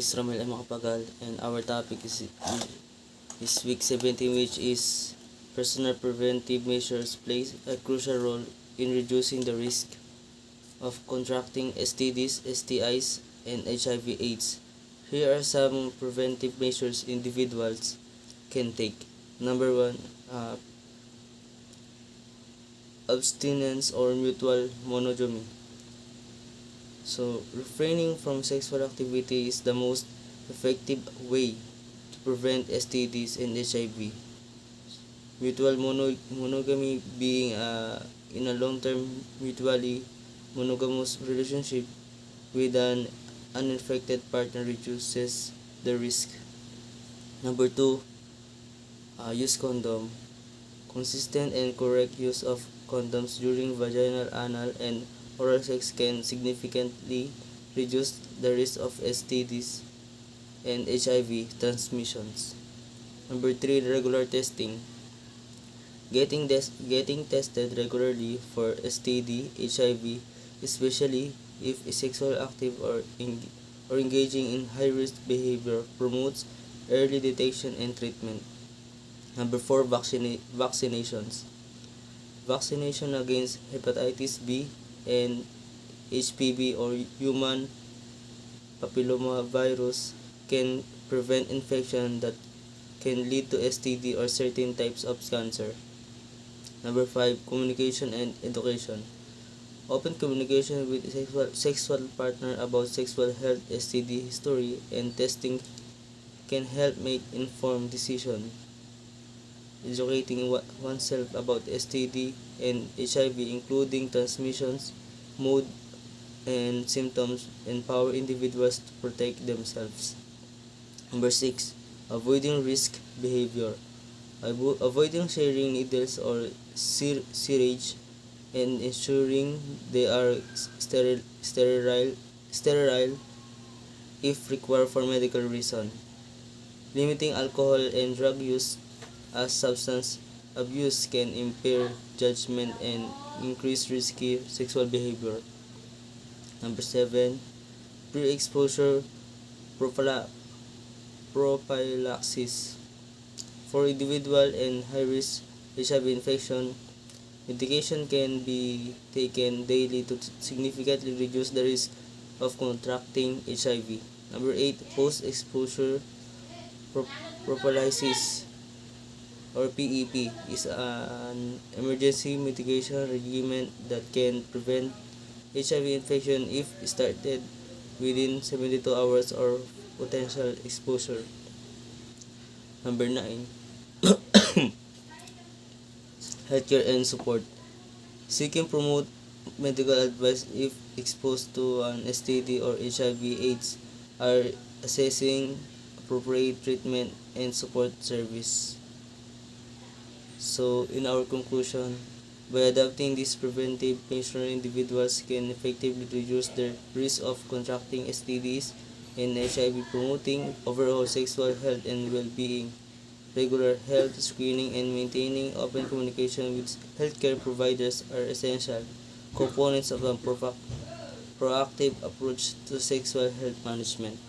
is Romel M. Makapagal, and our topic is week 17, which is personal preventive measures plays a crucial role in reducing the risk of contracting STDs, STIs, and HIV/AIDS. Here are some preventive measures individuals can take. Number one, abstinence or mutual monogamy. So, refraining from sexual activity is the most effective way to prevent STDs and HIV. Mutual monogamy being in a long-term mutually monogamous relationship with an uninfected partner reduces the risk. Number two, use condom. Consistent and correct use of condoms during vaginal, anal, and oral sex can significantly reduce the risk of STDs and HIV transmissions. Number three, regular testing. Getting tested regularly for STD, HIV, especially if sexually active or engaging in high-risk behavior, promotes early detection and treatment. Number four, vaccinations. Vaccination against hepatitis B and HPV or human papillomavirus can prevent infection that can lead to STD or certain types of cancer. Number five, communication and education. Open communication with sexual partner about sexual health, STD history, and testing can help make informed decisions. Educating oneself about STD and HIV, including transmissions, mode, and symptoms, empower individuals to protect themselves. Number six, avoiding risk behavior. Avoiding sharing needles or syringe and ensuring they are sterile if required for medical reason. Limiting alcohol and drug use, as substance abuse can impair judgment and increase risky sexual behavior. Number seven, pre-exposure prophylaxis. For individual and high-risk HIV infection, medication can be taken daily to significantly reduce the risk of contracting HIV. Number eight, post-exposure prophylaxis or PEP is an emergency mitigation regimen that can prevent HIV infection if started within 72 hours or potential exposure. Number 9, healthcare and support. Seeking promote medical advice if exposed to an STD or HIV/AIDS are assessing appropriate treatment and support service. So, in our conclusion, by adopting these preventive measures, individuals can effectively reduce their risk of contracting STDs and HIV, promoting overall sexual health and well-being. Regular health screening and maintaining open communication with healthcare providers are essential components of a proactive approach to sexual health management.